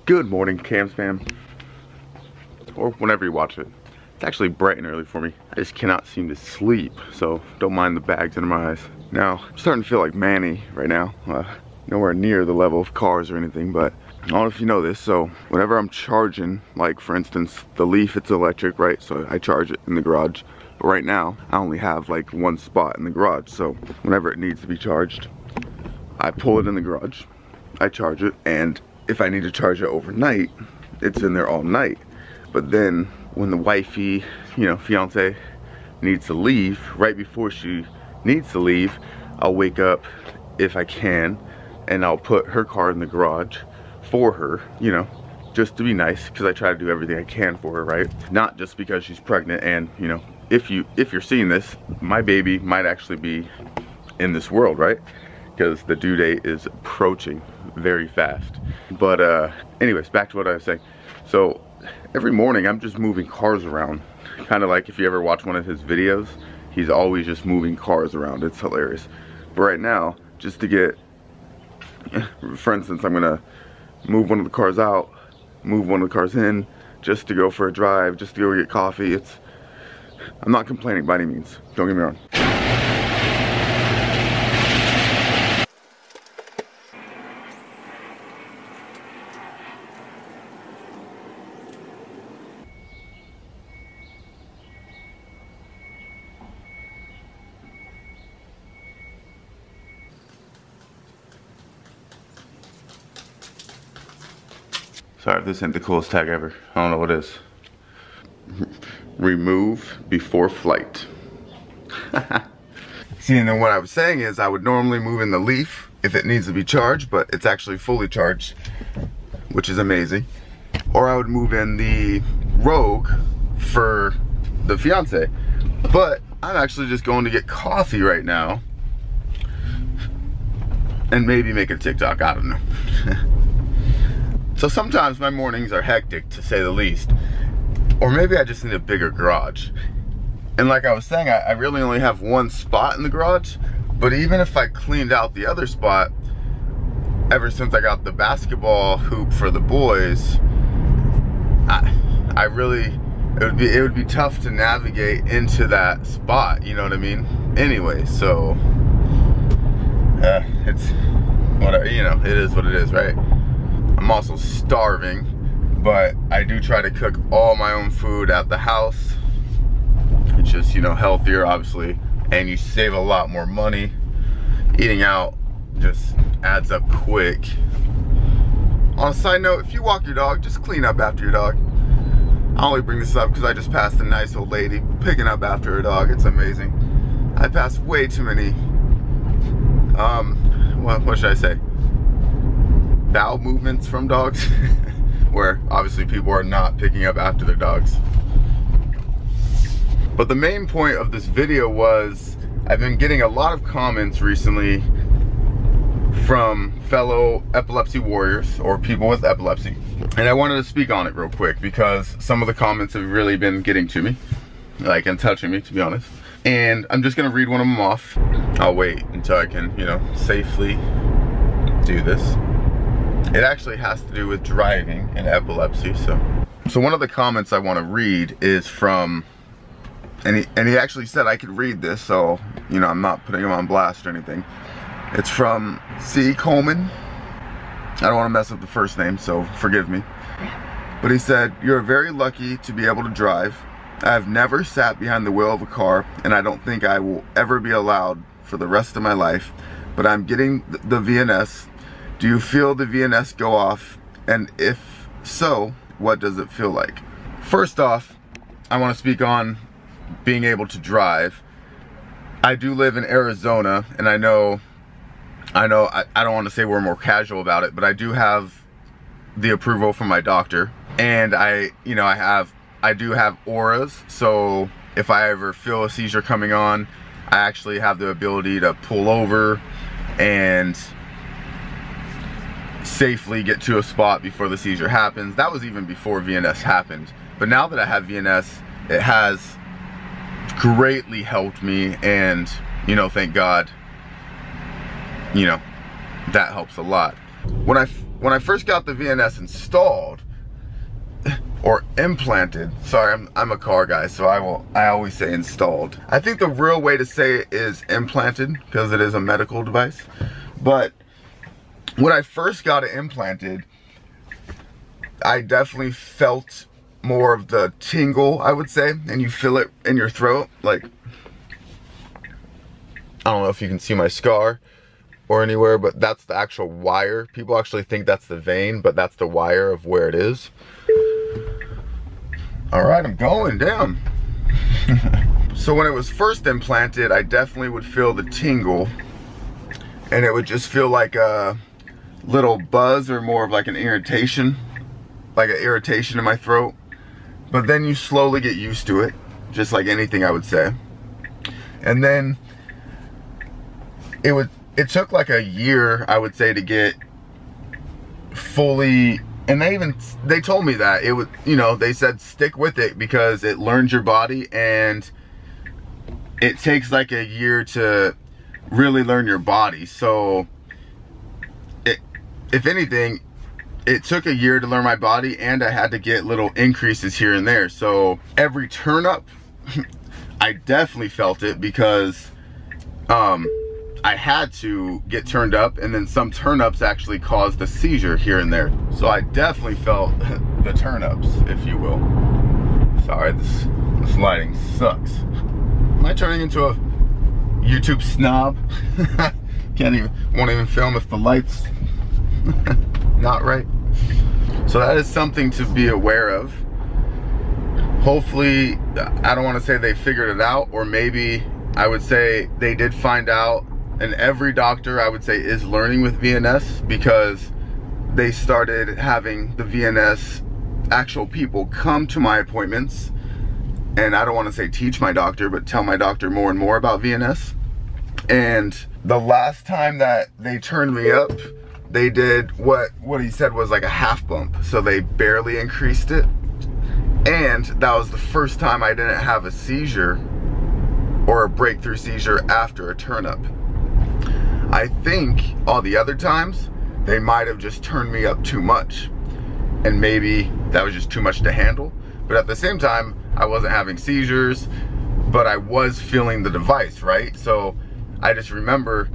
Good morning, Cams fam, or whenever you watch it. It's actually bright and early for me. I just cannot seem to sleep, so don't mind the bags under my eyes. Now, I'm starting to feel like Manny right now. Nowhere near the level of cars or anything, but I don't know if you know this, so whenever I'm charging, like for instance, the Leaf, it's electric, right? So I charge it in the garage. But right now, I only have like one spot in the garage, so whenever it needs to be charged, I pull it in the garage, I charge it, and if I need to charge it overnight, it's in there all night. But then when the wifey, fiance needs to leave, right before she needs to leave, I'll wake up if I can and I'll put her car in the garage for her, just to be nice, because I try to do everything I can for her, right? Not just because she's pregnant, and if you're seeing this, my baby might actually be in this world, right? Because the due date is approaching very fast. But anyways, back to what I was saying. So every morning I'm just moving cars around, kind of like if you ever watch one of his videos, he's always just moving cars around. It's hilarious. But right now, just to get, for instance, I'm gonna move one of the cars out, move one of the cars in, just to go for a drive, just to go get coffee. I'm not complaining by any means, don't get me wrong. Sorry if this ain't the coolest tag ever. I don't know what it is. Remove before flight. See, and then what I was saying is I would normally move in the Leaf if it needs to be charged, but it's actually fully charged, which is amazing. Or I would move in the Rogue for the fiance. But I'm actually just going to get coffee right now and maybe make a TikTok, I don't know. So sometimes my mornings are hectic, to say the least. Or maybe I just need a bigger garage. And like I was saying, I really only have one spot in the garage. But even if I cleaned out the other spot, ever since I got the basketball hoop for the boys, it would be tough to navigate into that spot, you know what I mean? Anyway, so it's whatever, it is what it is, right? I'm also starving, but I do try to cook all my own food at the house. It's just, healthier, obviously, and you save a lot more money. Eating out just adds up quick. On a side note, if you walk your dog, just clean up after your dog. I only bring this up because I just passed a nice old lady picking up after her dog. It's amazing. I pass way too many, what should I say? Bowel movements from dogs where obviously people are not picking up after their dogs. But the main point of this video was I've been getting a lot of comments recently from fellow epilepsy warriors or people with epilepsy, and I wanted to speak on it real quick because some of the comments have really been getting to me, like, and touching me, to be honest. And I'm just gonna read one of them off. I'll wait until I can, safely do this. It actually has to do with driving and epilepsy. So one of the comments I want to read is from, and he actually said I could read this, so I'm not putting him on blast or anything. It's from C. Coleman. I don't want to mess up the first name, so forgive me. But he said, "You're very lucky to be able to drive. I've never sat behind the wheel of a car, and I don't think I will ever be allowed for the rest of my life. But I'm getting the VNS. Do you feel the VNS go off? And if so, what does it feel like?" First off, I want to speak on being able to drive. I do live in Arizona, and I know I don't want to say we're more casual about it, but I do have the approval from my doctor, and I do have auras, so if I ever feel a seizure coming on, I actually have the ability to pull over and safely get to a spot before the seizure happens. That was even before VNS happened. But now that I have VNS, it has greatly helped me, and thank God, that helps a lot. When when I first got the VNS installed, or implanted, sorry, I'm a car guy, so I always say installed. I think the real way to say it is implanted, because it is a medical device. But when I first got it implanted, I definitely felt more of the tingle, I would say, and you feel it in your throat. Like, I don't know if you can see my scar or anywhere, but that's the actual wire. People actually think that's the vein, but that's the wire of where it is. All right, I'm going down. So when it was first implanted, I definitely would feel the tingle, and it would just feel like a little buzz, or more of like an irritation, in my throat. But then you slowly get used to it, just like anything, I would say. And then it took like a year, I would say, to get fully. And they told me that it would, you know, they said stick with it because it learns your body, and it takes like a year to really learn your body. So if anything, it took a year to learn my body, and I had to get little increases here and there. So every turn up, I definitely felt it, because I had to get turned up, and then some turn-ups actually caused a seizure here and there. So I definitely felt the turn-ups, if you will. Sorry, this lighting sucks. Am I turning into a YouTube snob? Won't even film if the light's not right. So that is something to be aware of. Hopefully, I don't want to say they figured it out, or maybe I would say they did find out. And every doctor, I would say, is learning with VNS, because they started having the VNS actual people come to my appointments, and I don't want to say teach my doctor, but tell my doctor more and more about VNS. And the last time that they turned me up, they did what he said was like a half bump, so they barely increased it. And that was the first time I didn't have a seizure or a breakthrough seizure after a turn up. I think all the other times, they might have just turned me up too much, and maybe that was just too much to handle. But at the same time, I wasn't having seizures, but I was feeling the device, right? So I just remember,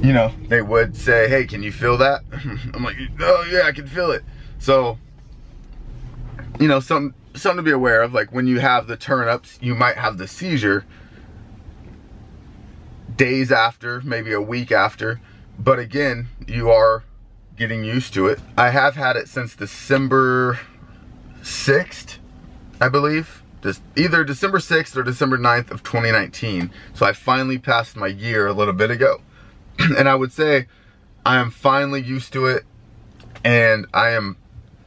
you know, they would say, hey, can you feel that? I'm like, oh yeah, I can feel it. So, you know, something to be aware of. Like when you have the turn-ups, you might have the seizure days after, maybe a week after, but again, you are getting used to it. I have had it since December 6th, I believe. Either December 6th or December 9th of 2019. So I finally passed my year a little bit ago. And I would say I am finally used to it, and I am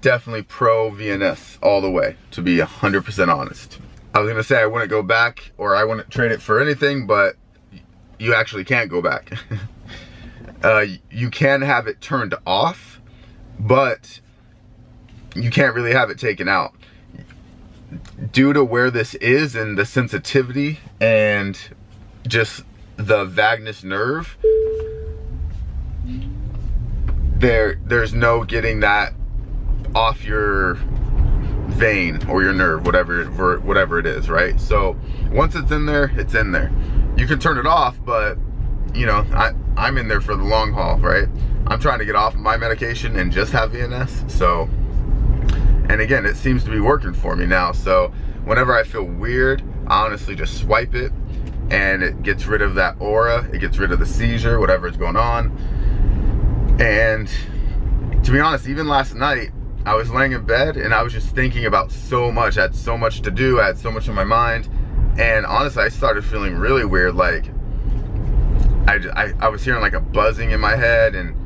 definitely pro VNS all the way, to be 100% honest. I was gonna say I wouldn't go back, or I wouldn't trade it for anything, but you actually can't go back. You can have it turned off, but you can't really have it taken out. Due to where this is and the sensitivity and just the vagus nerve, there's no getting that off your vein or your nerve, whatever it is, right? So once it's in there, it's in there. You can turn it off, but you know, I'm in there for the long haul, right? I'm trying to get off my medication and just have VNS. So, and again, it seems to be working for me now. So whenever I feel weird, I honestly just swipe it, and it gets rid of that aura. It gets rid of the seizure, whatever is going on. And to be honest, even last night, I was laying in bed and I was just thinking about so much. I had so much to do. I had so much in my mind. And honestly, I started feeling really weird. Like I was hearing like a buzzing in my head, and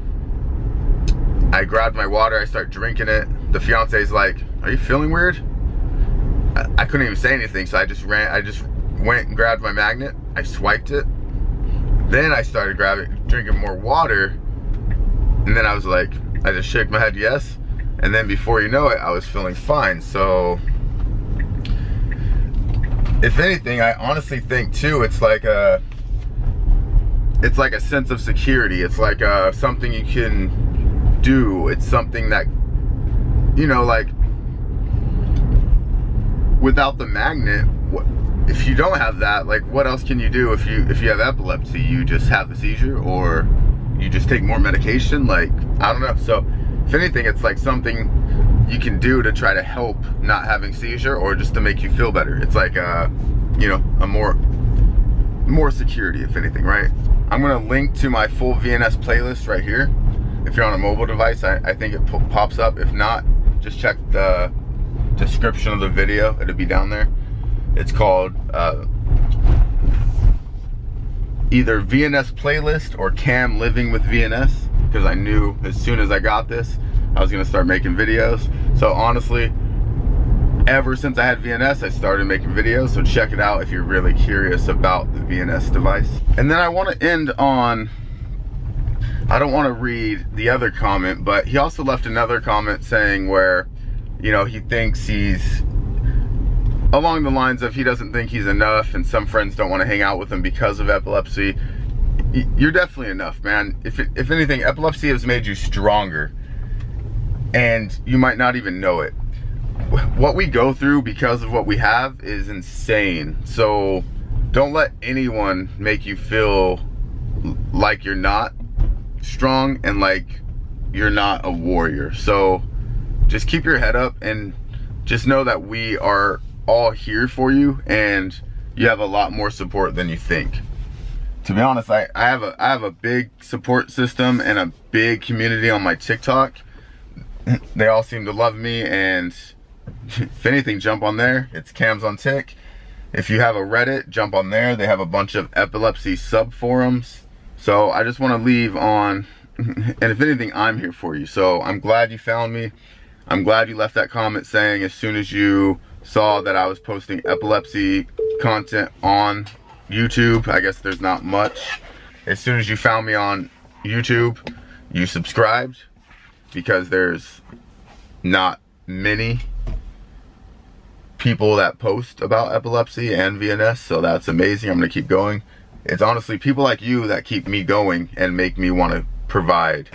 I grabbed my water. I start drinking it. The fiance's like, "Are you feeling weird?" I couldn't even say anything, so I just went and grabbed my magnet. I swiped it. Then I started drinking more water, and then I was like, I just shook my head yes, and then before you know it, I was feeling fine. So if anything, I honestly think too, it's like a sense of security. It's like something you can do. It's something that, you know, like, without the magnet, if you don't have that, like, what else can you do? If you have epilepsy, you just have the seizure, or you just take more medication. Like, I don't know. So if anything, it's like something you can do to try to help not having seizure, or just to make you feel better. It's like you know, a more security, if anything, right? I'm gonna link to my full VNS playlist right here. If you're on a mobile device, I think it pops up. If not, just check the description of the video, it'll be down there. It's called either VNS playlist or Cam Living with VNS, because I knew as soon as I got this, I was gonna start making videos. So honestly, ever since I had VNS, I started making videos, so check it out if you're really curious about the VNS device. And then I wanna end on, I don't wanna read the other comment, but he also left another comment saying where, you know, he thinks he's, along the lines of he doesn't think he's enough, and some friends don't want to hang out with him because of epilepsy. You're definitely enough, man. If anything, epilepsy has made you stronger, and you might not even know it. What we go through because of what we have is insane. So don't let anyone make you feel like you're not strong and like you're not a warrior. So just keep your head up and just know that we are all here for you, and you have a lot more support than you think. To be honest, I have a big support system and a big community on my TikTok. They all seem to love me, and if anything, jump on there. It's Cam's on Tick. If you have a Reddit, jump on there. They have a bunch of epilepsy sub forums. So I just want to leave on, and if anything, I'm here for you. So I'm glad you found me. I'm glad you left that comment saying as soon as you saw that I was posting epilepsy content on YouTube, I guess there's not much. As soon as you found me on YouTube, you subscribed, because there's not many people that post about epilepsy and VNS, so that's amazing. I'm gonna keep going. It's honestly people like you that keep me going and make me want to provide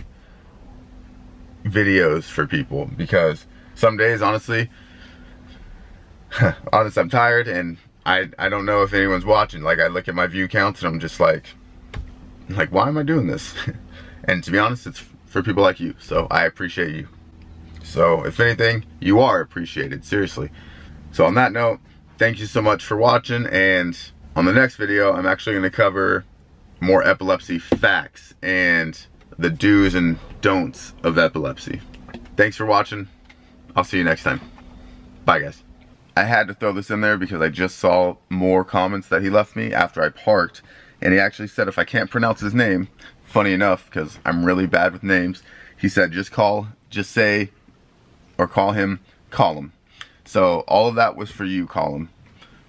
videos for people, because some days, honestly, I'm tired, and I don't know if anyone's watching. Like, I look at my view counts and I'm just like why am I doing this? And to be honest, it's for people like you, so I appreciate you. So if anything, you are appreciated, seriously. So on that note, thank you so much for watching, and on the next video, I'm actually gonna cover more epilepsy facts and the do's and don'ts of epilepsy. Thanks for watching. I'll see you next time. Bye, guys. I had to throw this in there because I just saw more comments that he left me after I parked, and he actually said if I can't pronounce his name, funny enough, because I'm really bad with names, he said just call him Colum. So all of that was for you, Colum,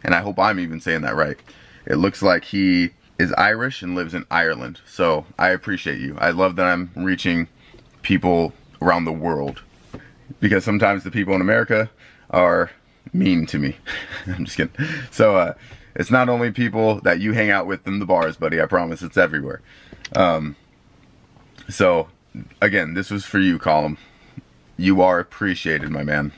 and I hope I'm even saying that right. It looks like he is Irish and lives in Ireland, so I appreciate you. I love that I'm reaching people around the world, because sometimes the people in America are mean to me. I'm just kidding. So it's not only people that you hang out with in the bars, buddy, I promise, it's everywhere. So again, this was for you, Colum. You are appreciated, my man.